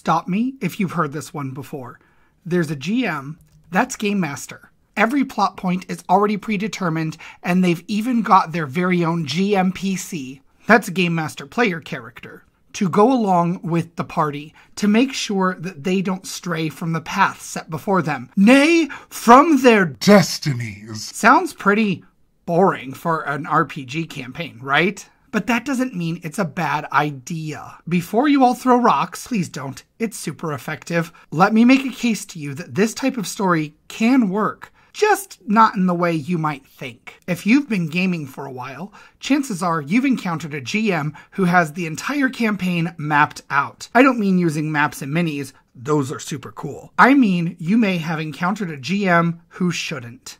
Stop me if you've heard this one before. There's a GM, that's Game Master. Every plot point is already predetermined, and they've even got their very own GMPC. That's a Game Master player character, to go along with the party, to make sure that they don't stray from the path set before them. Nay, from their destinies. Sounds pretty boring for an RPG campaign, right? But that doesn't mean it's a bad idea. Before you all throw rocks, please don't. It's super effective. Let me make a case to you that this type of story can work. Just not in the way you might think. If you've been gaming for a while, chances are you've encountered a GM who has the entire campaign mapped out. I don't mean using maps and minis, those are super cool. I mean you may have encountered a GM who shouldn't.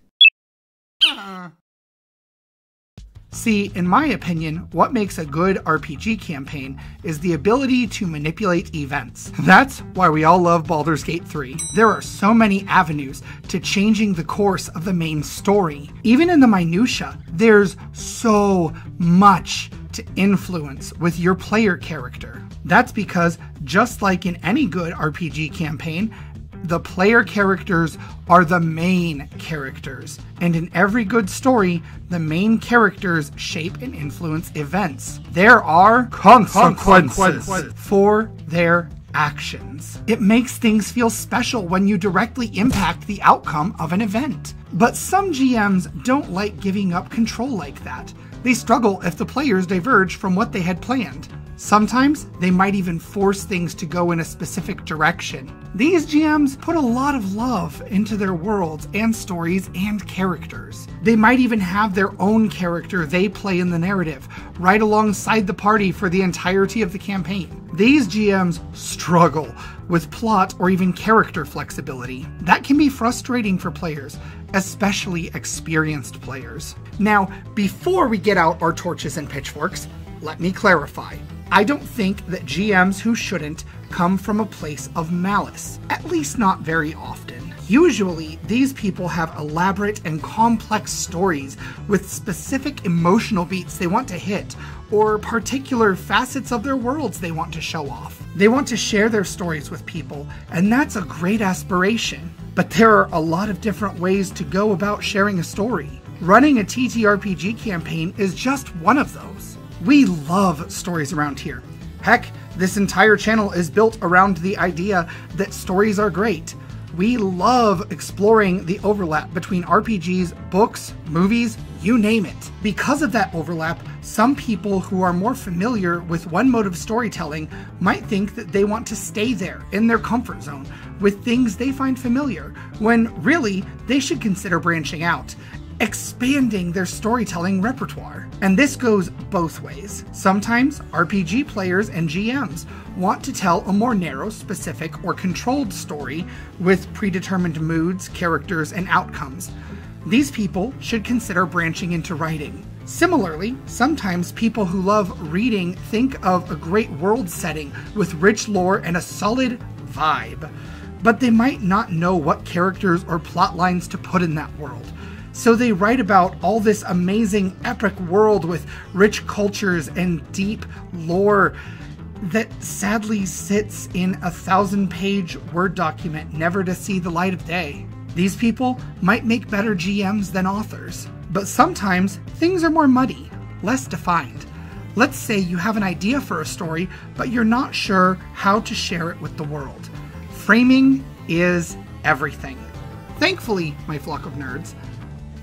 See, in my opinion, what makes a good RPG campaign is the ability to manipulate events. That's why we all love Baldur's Gate 3. There are so many avenues to changing the course of the main story. Even in the minutia, there's so much to influence with your player character. That's because, just like in any good RPG campaign, the player characters are the main characters. And in every good story, the main characters shape and influence events. There are consequences for their actions. It makes things feel special when you directly impact the outcome of an event. But some GMs don't like giving up control like that. They struggle if the players diverge from what they had planned. Sometimes they might even force things to go in a specific direction. These GMs put a lot of love into their worlds and stories and characters. They might even have their own character they play in the narrative, right alongside the party for the entirety of the campaign. These GMs struggle with plot or even character flexibility. That can be frustrating for players, especially experienced players. Now, before we get out our torches and pitchforks, let me clarify. I don't think that GMs who shouldn't come from a place of malice, at least not very often. Usually, these people have elaborate and complex stories with specific emotional beats they want to hit, or particular facets of their worlds they want to show off. They want to share their stories with people, and that's a great aspiration. But there are a lot of different ways to go about sharing a story. Running a TTRPG campaign is just one of those. We love stories around here. Heck, this entire channel is built around the idea that stories are great. We love exploring the overlap between RPGs, books, movies, you name it. Because of that overlap, some people who are more familiar with one mode of storytelling might think that they want to stay there in their comfort zone with things they find familiar, when really they should consider branching out, expanding their storytelling repertoire. And this goes both ways. Sometimes RPG players and GMs want to tell a more narrow, specific, or controlled story with predetermined moods, characters, and outcomes. These people should consider branching into writing. Similarly, sometimes people who love reading think of a great world setting with rich lore and a solid vibe, but they might not know what characters or plot lines to put in that world. So they write about all this amazing epic world with rich cultures and deep lore that sadly sits in a 1,000-page Word document, never to see the light of day. These people might make better GMs than authors, but sometimes things are more muddy, less defined. Let's say you have an idea for a story, but you're not sure how to share it with the world. Framing is everything. Thankfully, my flock of nerds,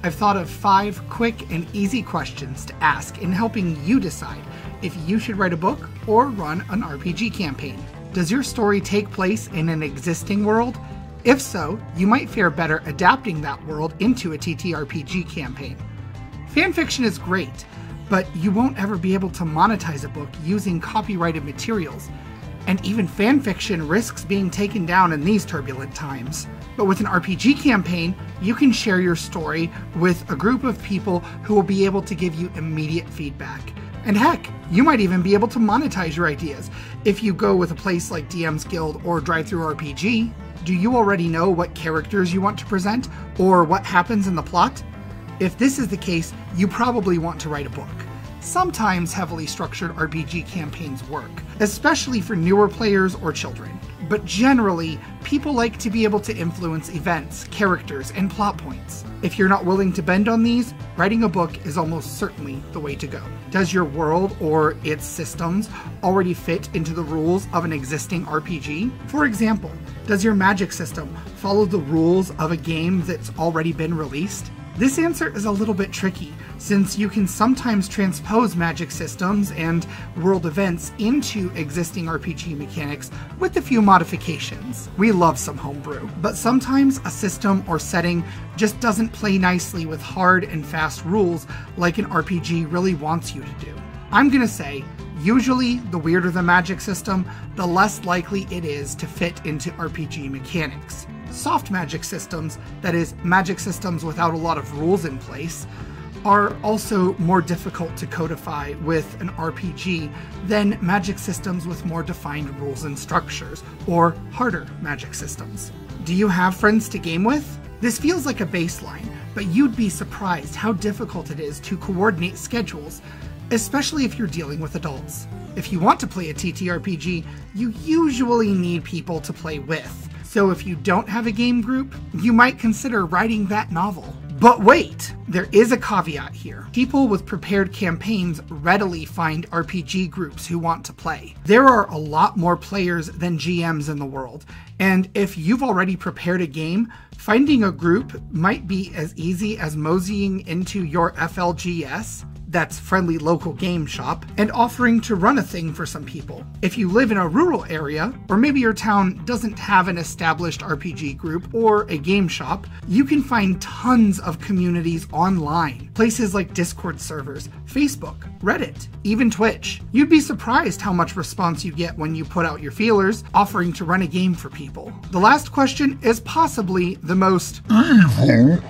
I've thought of 5 quick and easy questions to ask in helping you decide if you should write a book or run an RPG campaign. Does your story take place in an existing world? If so, you might fare better adapting that world into a TTRPG campaign. Fanfiction is great, but you won't ever be able to monetize a book using copyrighted materials, and even fanfiction risks being taken down in these turbulent times. But with an RPG campaign, you can share your story with a group of people who will be able to give you immediate feedback. And heck, you might even be able to monetize your ideas if you go with a place like DM's Guild or Drive-Thru RPG. Do you already know what characters you want to present or what happens in the plot? If this is the case, you probably want to write a book. Sometimes heavily structured RPG campaigns work, especially for newer players or children. but generally, people like to be able to influence events, characters, and plot points. If you're not willing to bend on these, writing a book is almost certainly the way to go. Does your world or its systems already fit into the rules of an existing RPG? For example, does your magic system follow the rules of a game that's already been released? This answer is a little bit tricky, since you can sometimes transpose magic systems and world events into existing RPG mechanics with a few modifications. We love some homebrew, but sometimes a system or setting just doesn't play nicely with hard and fast rules like an RPG really wants you to do. I'm gonna say, usually the weirder the magic system, the less likely it is to fit into RPG mechanics. Soft magic systems, that is, magic systems without a lot of rules in place, are also more difficult to codify with an RPG than magic systems with more defined rules and structures, or harder magic systems. Do you have friends to game with? This feels like a baseline, but you'd be surprised how difficult it is to coordinate schedules, especially if you're dealing with adults. If you want to play a TTRPG, you usually need people to play with. So if you don't have a game group, you might consider writing that novel. But wait, there is a caveat here. People with prepared campaigns readily find RPG groups who want to play. There are a lot more players than GMs in the world, and if you've already prepared a game, finding a group might be as easy as moseying into your FLGS, that's friendly local game shop, and offering to run a thing for some people. If you live in a rural area, or maybe your town doesn't have an established RPG group or a game shop, you can find tons of communities online. Places like Discord servers, Facebook, Reddit, even Twitch. You'd be surprised how much response you get when you put out your feelers, offering to run a game for people. The last question is possibly the most evil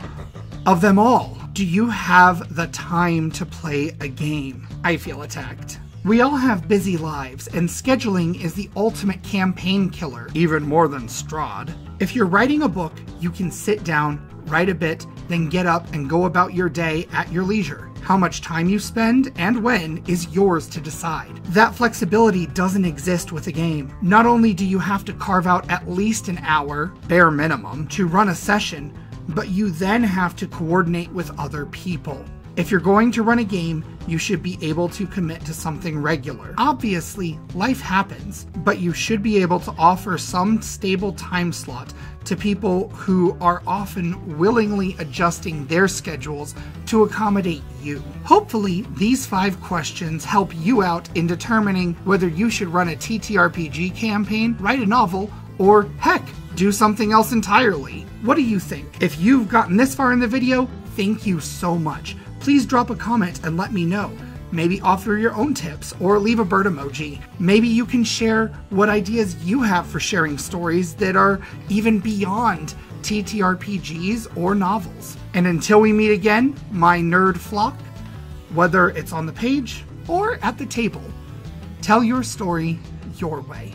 of them all. Do you have the time to play a game? I feel attacked. We all have busy lives, and scheduling is the ultimate campaign killer, even more than Strahd. If you're writing a book, you can sit down, write a bit, then get up and go about your day at your leisure. How much time you spend and when is yours to decide. That flexibility doesn't exist with a game. Not only do you have to carve out at least an hour, bare minimum, to run a session, but you then have to coordinate with other people. If you're going to run a game, you should be able to commit to something regular. Obviously, life happens, but you should be able to offer some stable time slot to people who are often willingly adjusting their schedules to accommodate you. Hopefully, these 5 questions help you out in determining whether you should run a TTRPG campaign, write a novel, or heck, do something else entirely. What do you think? If you've gotten this far in the video, thank you so much. Please drop a comment and let me know. Maybe offer your own tips or leave a bird emoji. Maybe you can share what ideas you have for sharing stories that are even beyond TTRPGs or novels. And until we meet again, my nerd flock, whether it's on the page or at the table, tell your story your way.